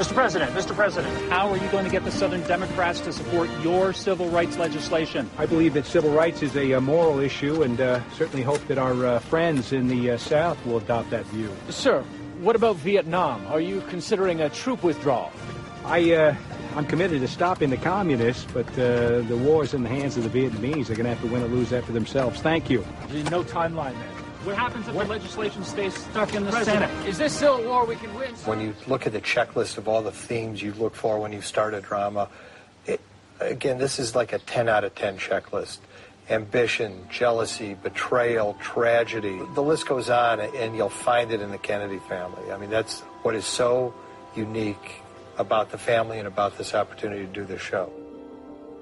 Mr. President, how are you going to get the Southern Democrats to support your civil rights legislation? I believe that civil rights is a moral issue, and certainly hope that our friends in the South will adopt that view. Sir, what about Vietnam? Are you considering a troop withdrawal? I'm committed to stopping the communists, but the war's in the hands of the Vietnamese. They're going to have to win or lose that for themselves. Thank you. There's no timeline there. What happens if the legislation stays stuck in the Senate? Is this still a war we can win? When you look at the checklist of all the themes you look for when you start a drama, again, this is like a 10 out of 10 checklist. Ambition, jealousy, betrayal, tragedy. The list goes on, and you'll find it in the Kennedy family. I mean, that's what is so unique about the family and about this opportunity to do this show.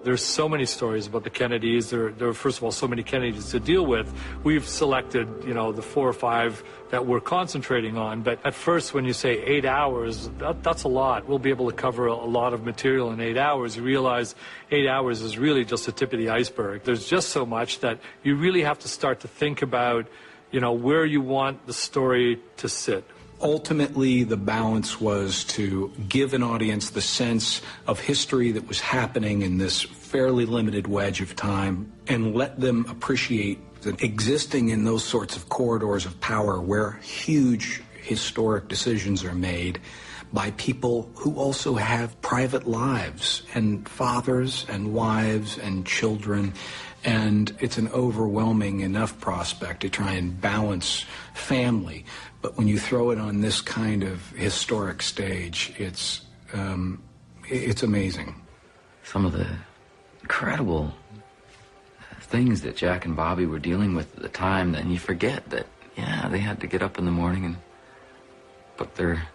There's so many stories about the Kennedys. There are, first of all, so many Kennedys to deal with. We've selected, the 4 or 5 that we're concentrating on. But at first, when you say 8 hours, that's a lot. We'll be able to cover a lot of material in 8 hours. You realize 8 hours is really just the tip of the iceberg. There's just so much that you really have to start to think about, where you want the story to sit. Ultimately, the balance was to give an audience the sense of history that was happening in this fairly limited wedge of time and let them appreciate that existing in those sorts of corridors of power where huge historic decisions are made by people who also have private lives and fathers and wives and children. And it's an overwhelming enough prospect to try and balance family. But when you throw it on this kind of historic stage, it's amazing. Some of the incredible things that Jack and Bobby were dealing with at the time, then you forget that, they had to get up in the morning and put their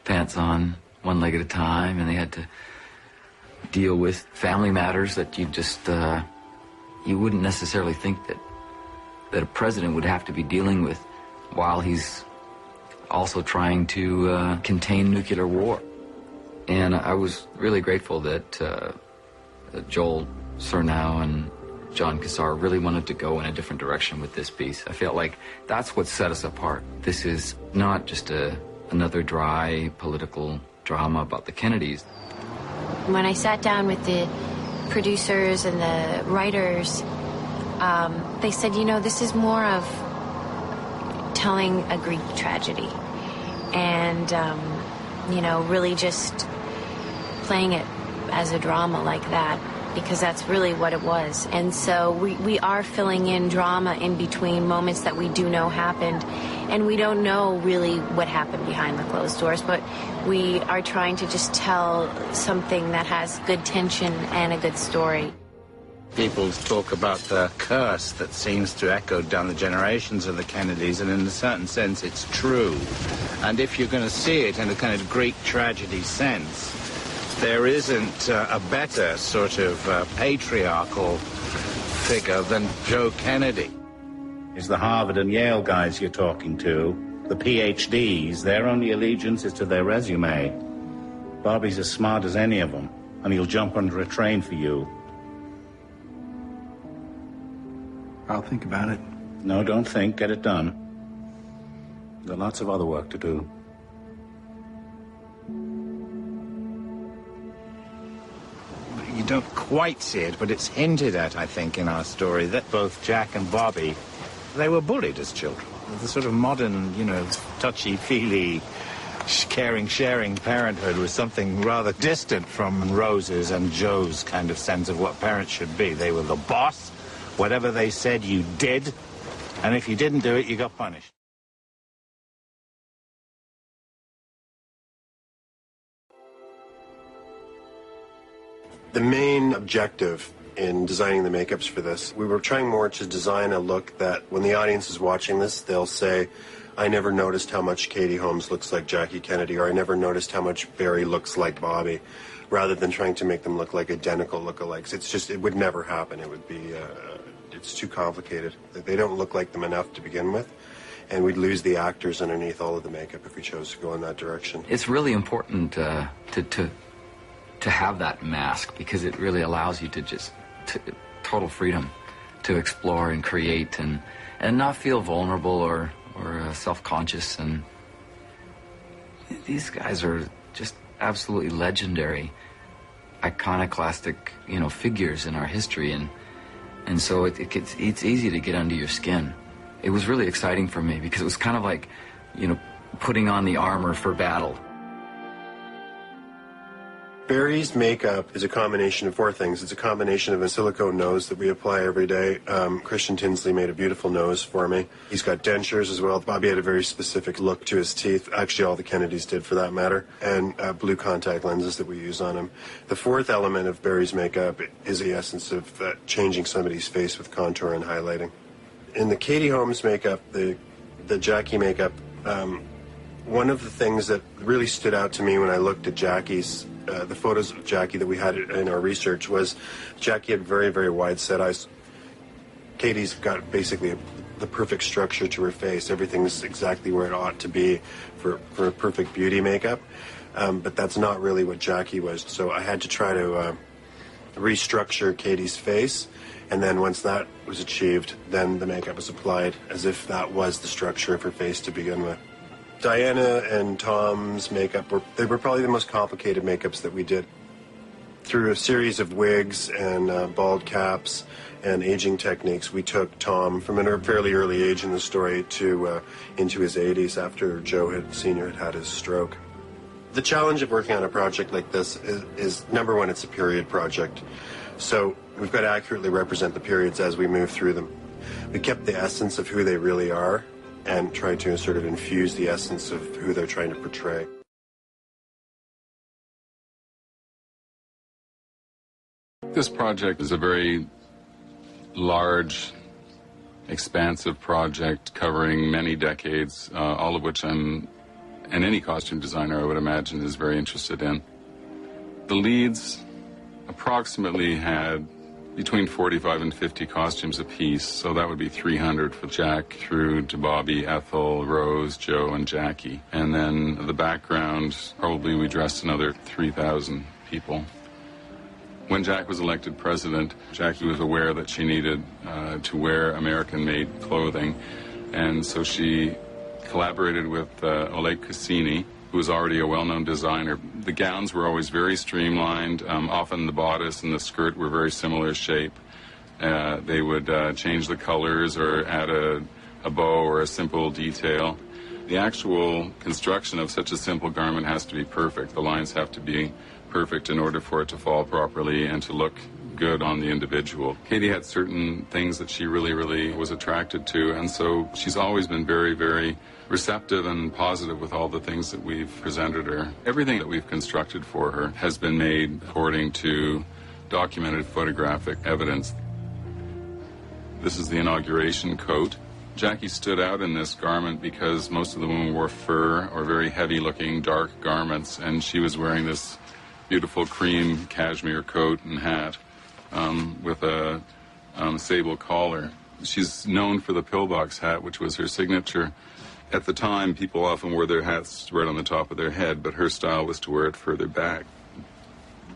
pants on one leg at a time, and they had to deal with family matters that you just, you wouldn't necessarily think that a president would have to be dealing with while he's also trying to contain nuclear war. And I was really grateful that Joel Surnow and John Cassar really wanted to go in a different direction with this piece. I felt like that's what set us apart. This is not just another dry political drama about the Kennedys. When I sat down with the producers and the writers, they said, this is more of telling a Greek tragedy and, really just playing it as a drama like that, because that's really what it was. And so we are filling in drama in between moments that we do know happened, and we don't know really what happened behind the closed doors, but we are trying to just tell something that has good tension and a good story. People talk about the curse that seems to echo down the generations of the Kennedys, and in a certain sense it's true. And if you're going to see it in a kind of Greek tragedy sense, there isn't a better sort of patriarchal figure than Joe Kennedy. It's the Harvard and Yale guys you're talking to, the PhDs. Their only allegiance is to their resume. Bobby's as smart as any of them, and he'll jump under a train for you. I'll think about it. No, don't think. Get it done. There are lots of other work to do. You don't quite see it, but it's hinted at, I think, in our story, that both Jack and Bobby, they were bullied as children. The sort of modern, touchy-feely, caring, sharing parenthood was something rather distant from Rose's and Joe's kind of sense of what parents should be. They were the boss. Whatever they said, you did. And if you didn't do it, you got punished. The main objective in designing the makeups for this, we were trying more to design a look that when the audience is watching this, they'll say, I never noticed how much Katie Holmes looks like Jackie Kennedy, or I never noticed how much Barry looks like Bobby, rather than trying to make them look like identical lookalikes. It's just, it would never happen. It would be, it's too complicated. They don't look like them enough to begin with, and we'd lose the actors underneath all of the makeup if we chose to go in that direction. It's really important to have that mask, because it really allows you to just total freedom to explore and create and not feel vulnerable or self-conscious. And these guys are just absolutely legendary, iconoclastic, you know, figures in our history, and so it's easy to get under your skin. It was really exciting for me because it was kind of like, you know, putting on the armor for battle. Barry's makeup is a combination of four things. It's a combination of a silicone nose that we apply every day. Christian Tinsley made a beautiful nose for me. He's got dentures as well. Bobby had a very specific look to his teeth. Actually, all the Kennedys did, for that matter. And blue contact lenses that we use on him. The fourth element of Barry's makeup is the essence of changing somebody's face with contour and highlighting. In the Katie Holmes makeup, the Jackie makeup, one of the things that really stood out to me when I looked at Jackie's the photos of Jackie that we had in our research was Jackie had very, very wide set eyes. Katie's got basically the perfect structure to her face. Everything's exactly where it ought to be for a perfect beauty makeup. But that's not really what Jackie was. So I had to try to restructure Katie's face. And then once that was achieved, then the makeup was applied as if that was the structure of her face to begin with. Diana and Tom's makeup were probably the most complicated makeups that we did. Through a series of wigs and bald caps and aging techniques, we took Tom from a fairly early age in the story to into his 80s after Joe Sr. had had his stroke. The challenge of working on a project like this is number one, it's a period project. So we've got to accurately represent the periods as we move through them. We kept the essence of who they really are and try to sort of infuse the essence of who they're trying to portray. This project is a very large, expansive project covering many decades, all of which and any costume designer, I would imagine, is very interested in. The leads approximately had between 45 and 50 costumes apiece, so that would be 300 for Jack through to Bobby, Ethel, Rose, Joe, and Jackie. And then the background, probably we dressed another 3,000 people. When Jack was elected president, Jackie was aware that she needed to wear American-made clothing, and so she collaborated with Oleg Cassini, who was already a well-known designer. The gowns were always very streamlined. Often the bodice and the skirt were very similar shape. They would change the colors or add a bow or a simple detail. The actual construction of such a simple garment has to be perfect. The lines have to be perfect in order for it to fall properly and to look good on the individual. Katie had certain things that she really was attracted to, and so she's always been very, very receptive and positive with all the things that we've presented her. Everything that we've constructed for her has been made according to documented photographic evidence. This is the inauguration coat. Jackie stood out in this garment because most of the women wore fur or very heavy-looking dark garments, and she was wearing this beautiful cream cashmere coat and hat with a sable collar. She's known for the pillbox hat, which was her signature. At the time, people often wore their hats right on the top of their head, but her style was to wear it further back.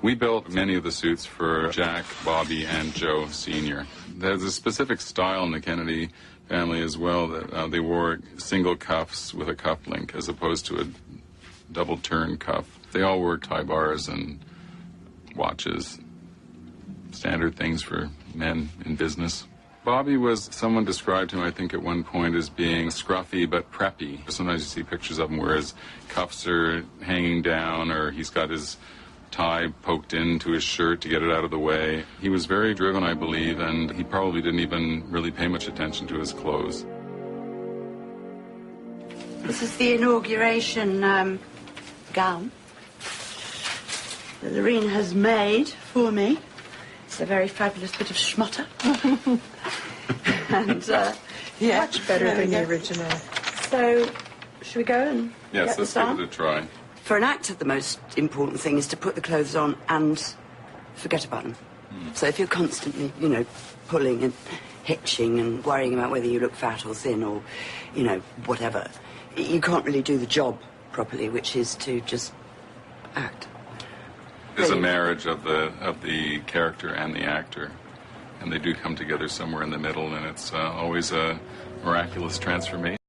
We built many of the suits for Jack, Bobby, and Joe Sr. There's a specific style in the Kennedy family as well, that they wore single cuffs with a cuff link as opposed to a double turn cuff. They all wore tie bars and watches, standard things for men in business. Bobby was, someone described him, I think, at one point as being scruffy but preppy. Sometimes you see pictures of him where his cuffs are hanging down or he's got his tie poked into his shirt to get it out of the way. He was very driven, I believe, and he probably didn't even really pay much attention to his clothes. This is the inauguration gown that Lorene has made for me. It's a very fabulous bit of schmutter. And, yeah. Much better than the original. So, should we go and Yes, let's give it a try. For an actor, the most important thing is to put the clothes on and forget about them. So if you're constantly, you know, pulling and hitching and worrying about whether you look fat or thin or, you know, whatever, you can't really do the job properly, which is to just act. It's a marriage of the character and the actor, and they do come together somewhere in the middle, and it's always a miraculous transformation.